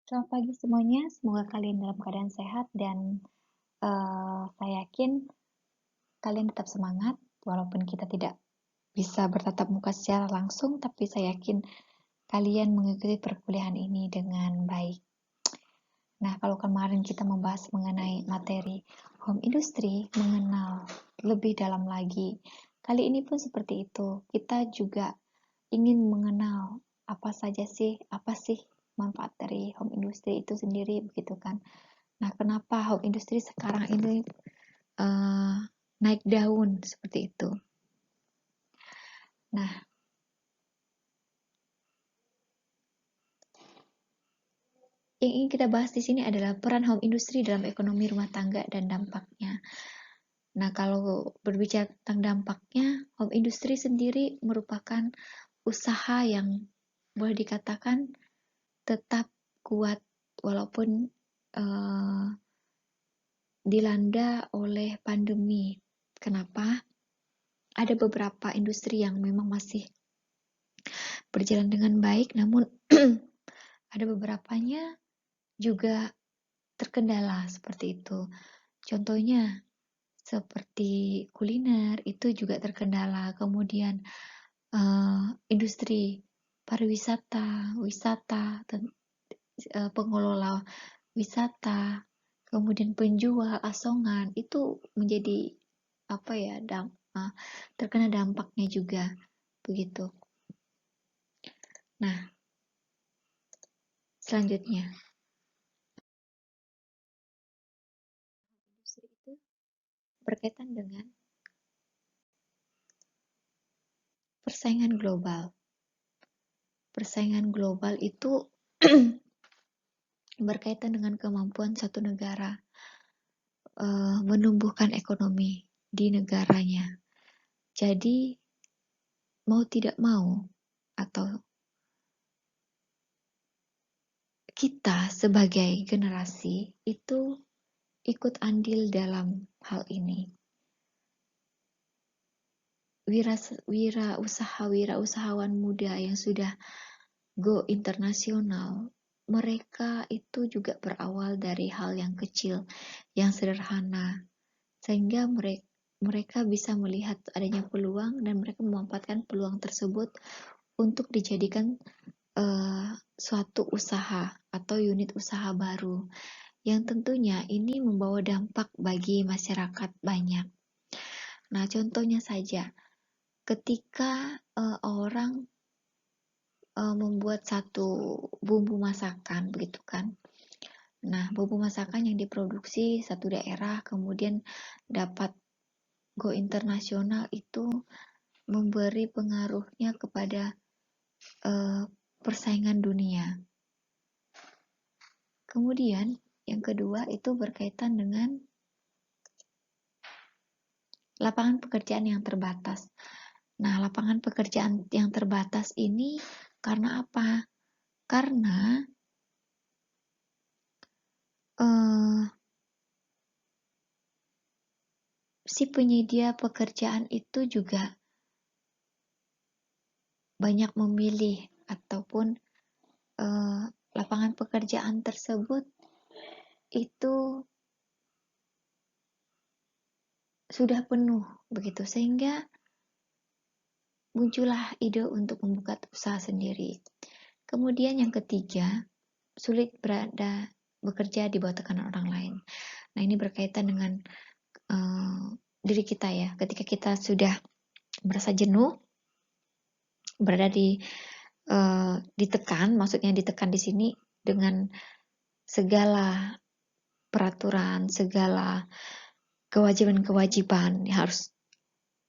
Selamat pagi semuanya, semoga kalian dalam keadaan sehat dan saya yakin kalian tetap semangat walaupun kita tidak bisa bertatap muka secara langsung, tapi saya yakin kalian mengikuti perkuliahan ini dengan baik. Nah, kalau kemarin kita membahas mengenai materi home industry, mengenal lebih dalam lagi, kali ini pun seperti itu. Kita juga ingin mengenal apa sih manfaat dari home industry itu sendiri, begitu kan? Nah, kenapa home industry sekarang ini naik daun seperti itu? Nah, yang ingin kita bahas di sini adalah peran home industry dalam ekonomi rumah tangga dan dampaknya. Nah, kalau berbicara tentang dampaknya, home industry sendiri merupakan usaha yang boleh dikatakan tetap kuat walaupun dilanda oleh pandemi. Kenapa? Ada beberapa industri yang memang masih berjalan dengan baik, namun ada beberapanya juga terkendala seperti itu. Contohnya seperti kuliner itu juga terkendala. Kemudian industri pariwisata, wisata, pengelola wisata, kemudian penjual asongan itu menjadi terkena dampaknya juga begitu. Nah, selanjutnya industri itu berkaitan dengan persaingan global. Persaingan global itu berkaitan dengan kemampuan satu negara menumbuhkan ekonomi di negaranya. Jadi mau tidak mau atau kita sebagai generasi itu ikut andil dalam hal ini. Wira-usahawan muda yang sudah go internasional, mereka itu juga berawal dari hal yang kecil, yang sederhana, sehingga mereka bisa melihat adanya peluang dan mereka memanfaatkan peluang tersebut untuk dijadikan suatu usaha atau unit usaha baru, yang tentunya ini membawa dampak bagi masyarakat banyak. Nah, contohnya saja, ketika orang membuat satu bumbu masakan, begitu kan. Nah, bumbu masakan yang diproduksi satu daerah kemudian dapat go internasional itu memberi pengaruhnya kepada persaingan dunia. Kemudian yang kedua itu berkaitan dengan lapangan pekerjaan yang terbatas. Nah, lapangan pekerjaan yang terbatas ini karena apa? Karena si penyedia pekerjaan itu juga banyak memilih ataupun lapangan pekerjaan tersebut itu sudah penuh begitu, sehingga muncullah ide untuk membuka usaha sendiri. Kemudian yang ketiga, sulit bekerja di bawah tekanan orang lain. Nah, ini berkaitan dengan diri kita ya. Ketika kita sudah merasa jenuh, berada ditekan, maksudnya ditekan di sini dengan segala peraturan, segala kewajiban-kewajiban yang harus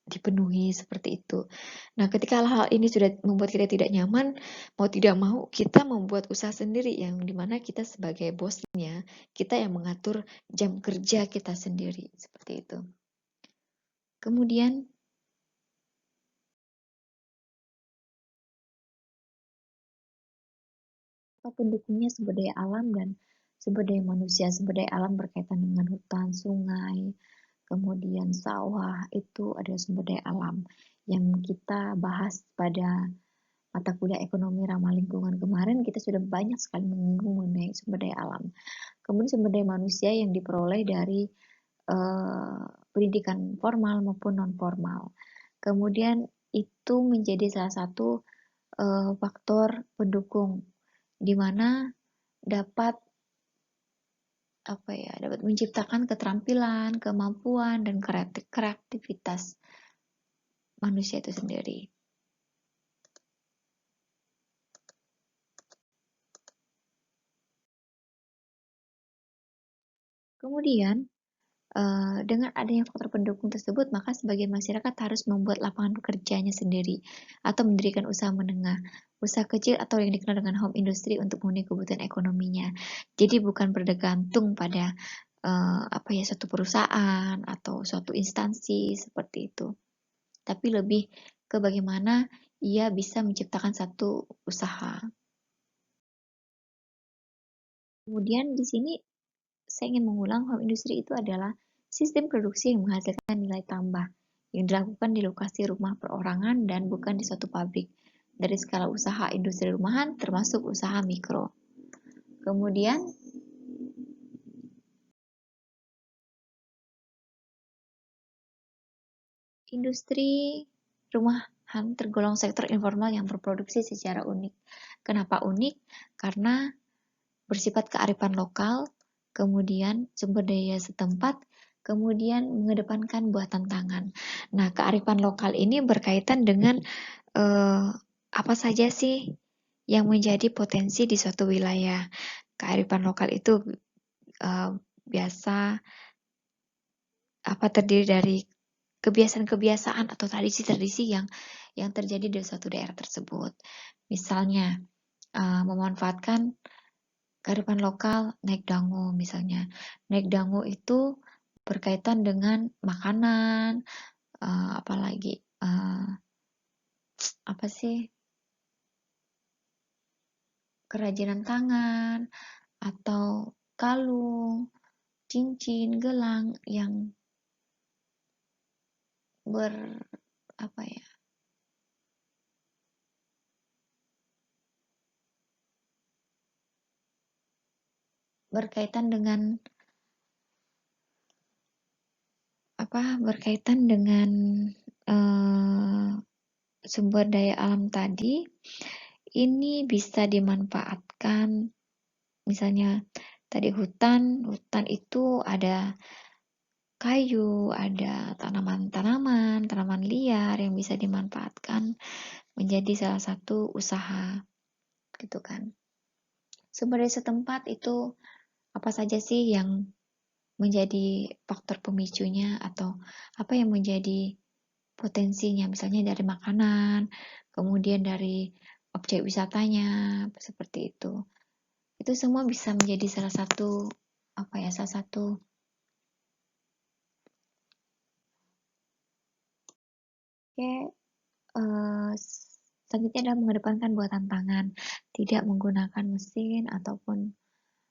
dipenuhi seperti itu. Nah, ketika hal-hal ini sudah membuat kita tidak nyaman, mau tidak mau kita membuat usaha sendiri yang dimana kita sebagai bosnya, kita yang mengatur jam kerja kita sendiri, seperti itu. Kemudian pendukungnya sumber daya alam dan sumber daya manusia. Sumber daya alam berkaitan dengan hutan, sungai, kemudian sawah, itu adalah sumber daya alam yang kita bahas pada mata kuliah ekonomi ramah lingkungan kemarin, kita sudah banyak sekali menyinggung mengenai sumber daya alam. Kemudian sumber daya manusia yang diperoleh dari pendidikan formal maupun non formal. Kemudian itu menjadi salah satu faktor pendukung di mana dapat dapat menciptakan keterampilan, kemampuan dan kreativitas manusia itu sendiri. Kemudian dengan adanya faktor pendukung tersebut, maka sebagian masyarakat harus membuat lapangan pekerjaannya sendiri atau mendirikan usaha menengah, usaha kecil atau yang dikenal dengan home industry untuk memenuhi kebutuhan ekonominya. Jadi bukan bergantung pada suatu perusahaan atau suatu instansi seperti itu, tapi lebih ke bagaimana ia bisa menciptakan satu usaha. Kemudian di sini saya ingin mengulang, home industry itu adalah sistem produksi yang menghasilkan nilai tambah yang dilakukan di lokasi rumah perorangan dan bukan di suatu pabrik. Dari skala usaha industri rumahan termasuk usaha mikro. Kemudian industri rumahan tergolong sektor informal yang berproduksi secara unik. Kenapa unik? Karena bersifat kearifan lokal, kemudian sumber daya setempat, kemudian mengedepankan buatan tangan. Nah, kearifan lokal ini berkaitan dengan apa saja sih yang menjadi potensi di suatu wilayah. Kearifan lokal itu biasa terdiri dari kebiasaan-kebiasaan atau tradisi-tradisi yang terjadi di suatu daerah tersebut. Misalnya, memanfaatkan kearifan lokal naik dangu misalnya. Naik dangu itu berkaitan dengan makanan, apalagi kerajinan tangan atau kalung, cincin, gelang yang berkaitan dengan sumber daya alam tadi, ini bisa dimanfaatkan. Misalnya tadi hutan itu ada kayu, ada tanaman-tanaman, tanaman liar yang bisa dimanfaatkan menjadi salah satu usaha, gitu kan. Sumber daya setempat itu apa saja sih yang menjadi faktor pemicunya atau apa yang menjadi potensinya, misalnya dari makanan, kemudian dari objek wisatanya, seperti itu. Itu semua bisa menjadi salah satu selanjutnya adalah mengedepankan buatan tangan, tidak menggunakan mesin ataupun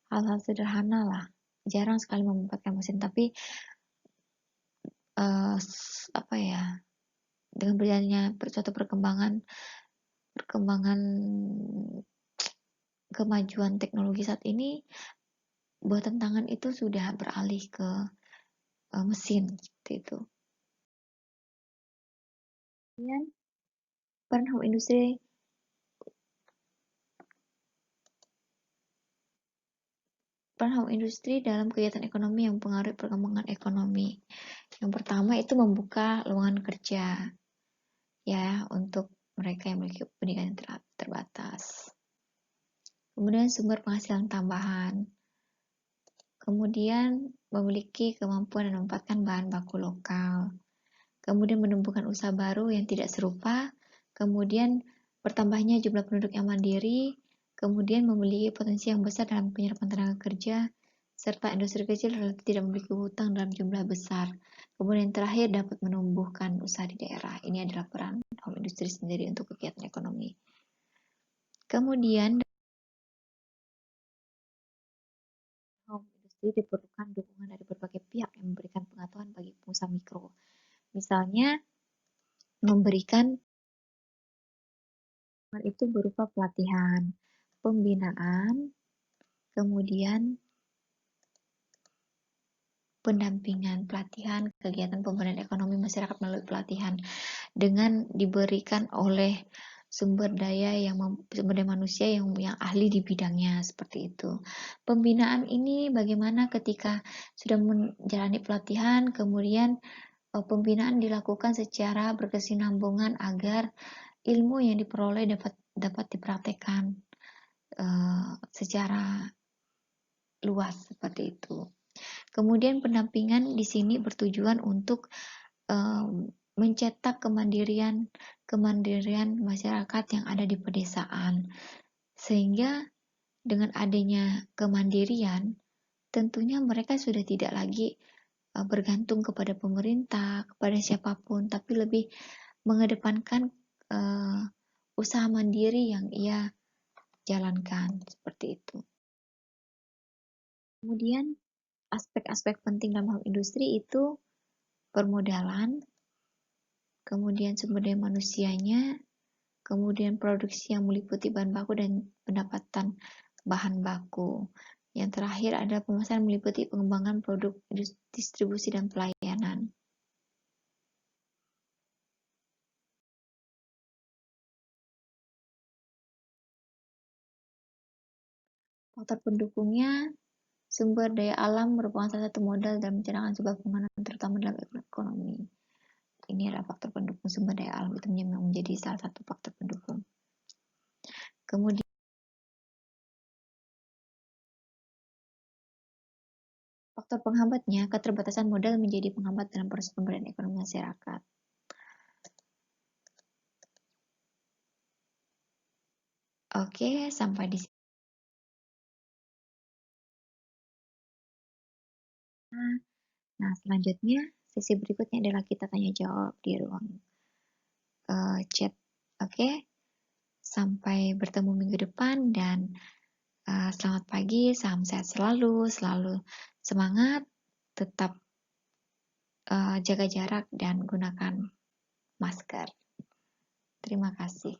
hal-hal sederhana lah. Jarang sekali memanfaatkan mesin, tapi dengan berjalannya suatu perkembangan kemajuan teknologi saat ini, buatan tangan itu sudah beralih ke mesin seperti itu. Kemudian peran home industri dalam kegiatan ekonomi yang mempengaruhi perkembangan ekonomi. Yang pertama itu membuka lowongan kerja ya untuk mereka yang memiliki pendidikan terbatas. Kemudian sumber penghasilan tambahan. Kemudian memiliki kemampuan dan memanfaatkan bahan baku lokal. Kemudian menumbuhkan usaha baru yang tidak serupa. Kemudian bertambahnya jumlah penduduk yang mandiri. Kemudian memiliki potensi yang besar dalam penyerapan tenaga kerja, serta industri kecil relatif tidak memiliki hutang dalam jumlah besar. Kemudian terakhir dapat menumbuhkan usaha di daerah. Ini adalah peran home industry sendiri untuk kegiatan ekonomi. Kemudian home industry diperlukan dukungan dari berbagai pihak yang memberikan pengetahuan bagi pengusaha mikro. Misalnya memberikan Itu berupa pelatihan, pembinaan, kemudian pendampingan, pelatihan, kegiatan pemberdayaan ekonomi masyarakat melalui pelatihan dengan diberikan oleh sumber daya manusia yang ahli di bidangnya seperti itu. Pembinaan ini bagaimana ketika sudah menjalani pelatihan, kemudian pembinaan dilakukan secara berkesinambungan agar ilmu yang diperoleh dapat dipraktekkan secara luas seperti itu. Kemudian pendampingan di sini bertujuan untuk mencetak kemandirian masyarakat yang ada di pedesaan. Sehingga dengan adanya kemandirian, tentunya mereka sudah tidak lagi bergantung kepada pemerintah, kepada siapapun, tapi lebih mengedepankan usaha mandiri yang ia jalankan, seperti itu. Kemudian aspek-aspek penting dalam hal industri itu permodalan, kemudian sumber daya manusianya, kemudian produksi yang meliputi bahan baku dan pendapatan bahan baku. Yang terakhir ada pemasaran meliputi pengembangan produk, distribusi, dan pelayanan. Faktor pendukungnya, sumber daya alam merupakan salah satu modal dalam mencerahkan sebuah pembangunan, terutama dalam ekonomi. Ini adalah faktor pendukung, sumber daya alam itu memang menjadi salah satu faktor pendukung. Kemudian faktor penghambatnya, keterbatasan modal menjadi penghambat dalam proses pemberdayaan ekonomi masyarakat. Oke, sampai di sini. Nah, selanjutnya sesi berikutnya adalah kita tanya jawab di ruang chat. Oke, sampai bertemu minggu depan dan selamat pagi, salam sehat selalu semangat, tetap jaga jarak dan gunakan masker. Terima kasih.